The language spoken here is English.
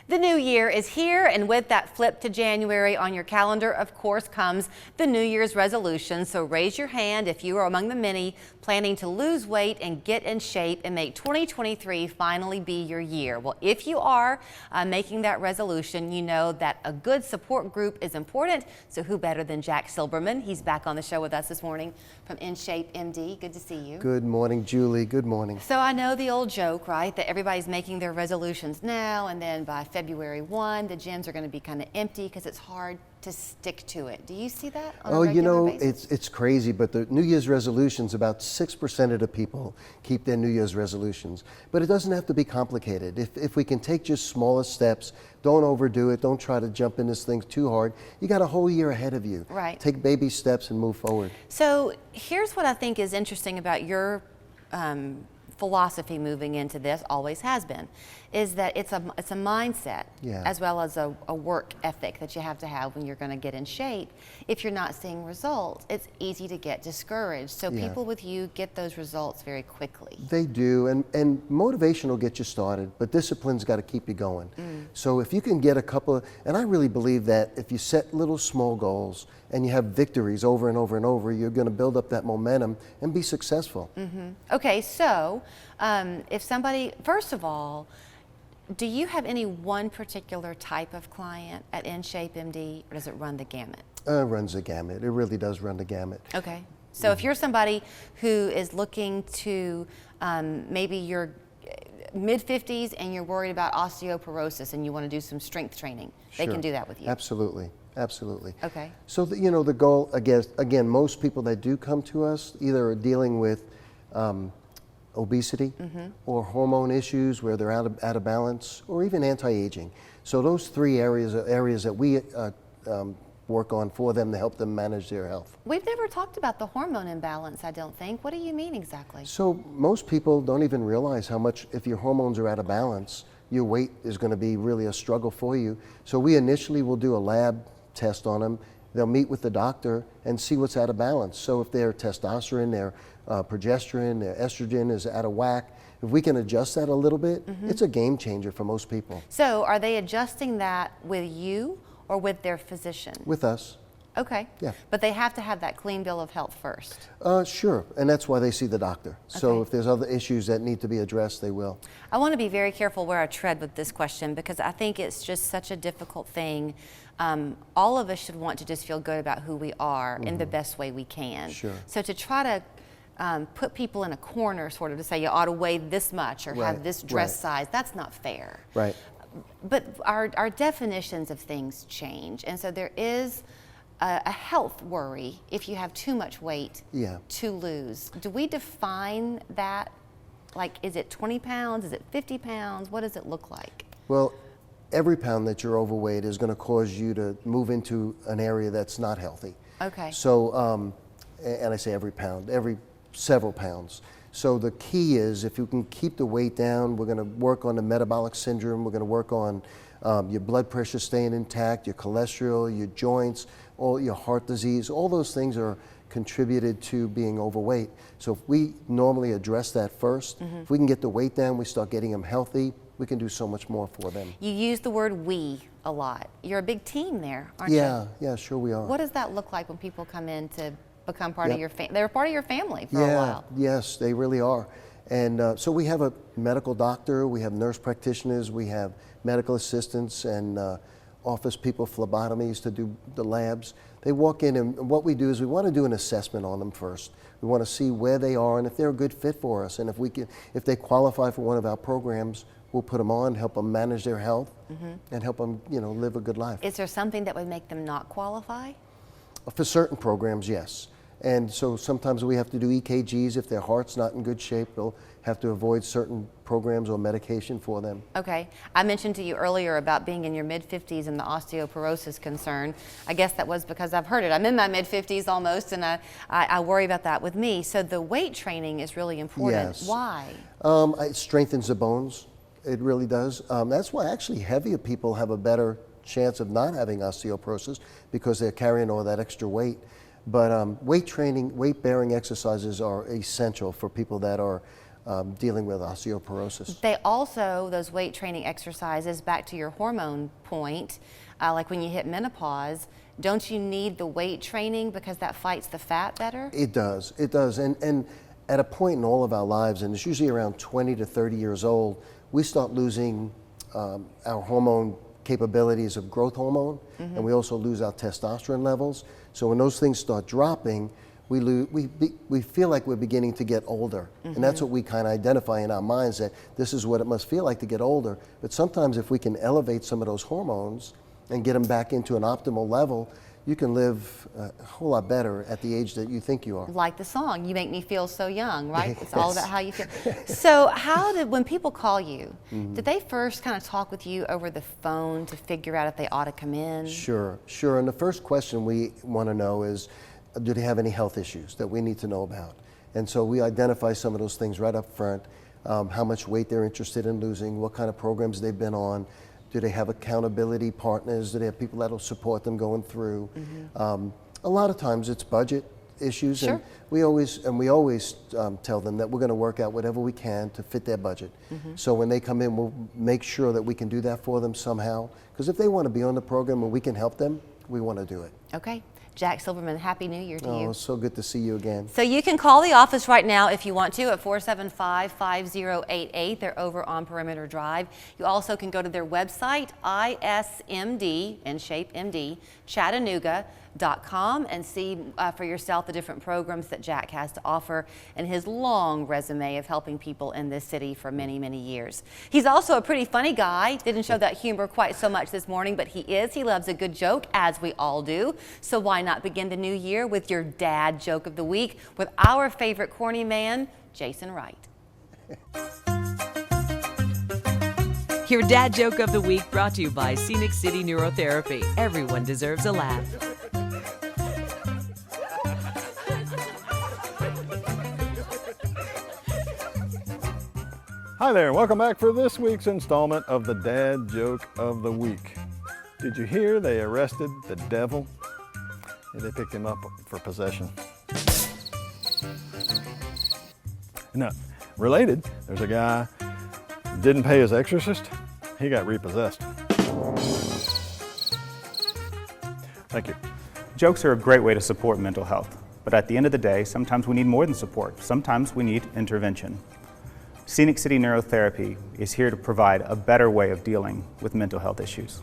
The new year is here, and with that flip to January on your calendar, of course, comes the New Year's resolution. So raise your hand if you are among the many planning to lose weight and get in shape and make 2023 finally be your year. Well, if you are making that resolution, you know that a good support group is important. So who better than Jack Silberman? He's back on the show with us this morning from In Shape MD. Good to see you. Good morning, Julie. Good morning. So I know the old joke, right, that everybody's making their resolutions now, and then by February 1, the gyms are going to be kind of empty because it's hard to stick to it. Do you see that on a regular basis? It's crazy, but the New Year's resolutions, about 6% of the people keep their New Year's resolutions. But it doesn't have to be complicated. If we can take just smaller steps, don't overdo it, don't try to jump in this thing too hard. You got a whole year ahead of you. Right. Take baby steps and move forward. So here's what I think is interesting about your philosophy moving into this, always has been, is that it's a mindset, Yeah. as well as a work ethic that you have to have when you're going to get in shape. If you're not seeing results, it's easy to get discouraged. So Yeah. people with you get those results very quickly. They do, and motivation will get you started, but discipline's got to keep you going. So if you can get a couple of, and I really believe that if you set little small goals and you have victories over and over and over, you're going to build up that momentum and be successful. Okay, so if somebody, first of all, do you have any one particular type of client at In Shape MD, or does it run the gamut? It runs the gamut. It really does run the gamut. Okay. So if you're somebody who is looking to maybe you're mid-50s and you're worried about osteoporosis and you want to do some strength training, they can Sure. do that with you. Absolutely. Absolutely. Okay. So, the goal, again, most people that do come to us either are dealing with obesity or hormone issues where they're out of balance, or even anti-aging. So those three areas are areas that we work on for them to help them manage their health. We've never talked about the hormone imbalance, I don't think. What do you mean exactly? So most people don't even realize how much, if your hormones are out of balance, your weight is going to be really a struggle for you. So we initially will do a lab test on them. They'll meet with the doctor and see what's out of balance. So if their testosterone, their progesterone, their estrogen is out of whack, if we can adjust that a little bit, it's a game changer for most people. So are they adjusting that with you or with their physician? With us. Okay. Yeah. But they have to have that clean bill of health first. Sure, and that's why they see the doctor. So Okay. if there's other issues that need to be addressed, they will. I want to be very careful where I tread with this question because I think it's just such a difficult thing. All of us should want to just feel good about who we are in the best way we can. Sure. So to try to put people in a corner, sort of to say you ought to weigh this much or have Right, this dress right. size, that's not fair. Right. But our definitions of things change, and so there is a health worry if you have too much weight Yeah. to lose. Do we define that? Like, is it 20 pounds? Is it 50 pounds? What does it look like? Well, every pound that you're overweight is going to cause you to move into an area that's not healthy. Okay. So, and I say every pound, every several pounds. So the key is if you can keep the weight down, we're going to work on the metabolic syndrome, we're going to work on your blood pressure staying intact, your cholesterol, your joints, all your heart disease, all those things are contributed to being overweight. So if we normally address that first, if we can get the weight down, we start getting them healthy, we can do so much more for them. You use the word we a lot. You're a big team there, aren't you? Yeah, sure we are. What does that look like when people come in to become part of Yep. your family? They're part of your family for a while. Yes, they really are. And so we have a medical doctor, we have nurse practitioners, we have medical assistants and office people, phlebotomies to do the labs. They walk in, and what we do is we want to do an assessment on them first. We want to see where they are and if they're a good fit for us. And if they qualify for one of our programs, we'll put them on, help them manage their health, and help them, live a good life. Is there something that would make them not qualify? For certain programs, yes. And so sometimes we have to do EKGs. If their heart's not in good shape, they'll have to avoid certain programs or medication for them. Okay. I mentioned to you earlier about being in your mid-50s and the osteoporosis concern. I guess that was because I've heard it. I'm in my mid-50s almost, and I worry about that with me. So the weight training is really important. Yes. Why? It strengthens the bones. It really does. That's why actually heavier people have a better chance of not having osteoporosis because they're carrying all that extra weight. But weight training, weight-bearing exercises are essential for people that are dealing with osteoporosis. They also, those weight training exercises, back to your hormone point, like when you hit menopause, don't you need the weight training because that fights the fat better? It does, and at a point in all of our lives, and it's usually around 20 to 30 years old, we start losing our hormone capabilities of growth hormone, and we also lose our testosterone levels. So when those things start dropping, we feel like we're beginning to get older, and that's what we kind of identify in our minds, that this is what it must feel like to get older. But sometimes if we can elevate some of those hormones and get them back into an optimal level, you can live a whole lot better at the age that you think you are. Like the song, "You Make Me Feel So Young," right? It's all about how you feel. So when people call you, did they first kind of talk with you over the phone to figure out if they ought to come in? Sure. And the first question we want to know is, do they have any health issues that we need to know about? And so we identify some of those things right up front, how much weight they're interested in losing, what kind of programs they've been on. Do they have accountability partners? Do they have people that will support them going through? A lot of times it's budget issues, Sure. and we always tell them that we're going to work out whatever we can to fit their budget. So when they come in, we'll make sure that we can do that for them somehow. Because if they want to be on the program and we can help them, we want to do it. Okay. Jack Silverman, Happy New Year to you. Oh, it's so good to see you again. So you can call the office right now if you want to at 475-5088. They're over on Perimeter Drive. You also can go to their website, ISMD, in shape MD, Chattanooga.com, and see for yourself the different programs that Jack has to offer and his long resume of helping people in this city for many, many years. He's also a pretty funny guy. Didn't show that humor quite so much this morning, but he is. He loves a good joke, as we all do. So why not begin the new year with your dad joke of the week with our favorite corny man, Jason Wright. Your dad joke of the week brought to you by Scenic City Neurotherapy. Everyone deserves a laugh. Hi there, and welcome back for this week's installment of the Dad Joke of the Week. Did you hear they arrested the devil? Yeah, they picked him up for possession. Now, related, there's a guy who didn't pay his exorcist. He got repossessed. Thank you. Jokes are a great way to support mental health, but at the end of the day, sometimes we need more than support. Sometimes we need intervention. Scenic City Neurotherapy is here to provide a better way of dealing with mental health issues.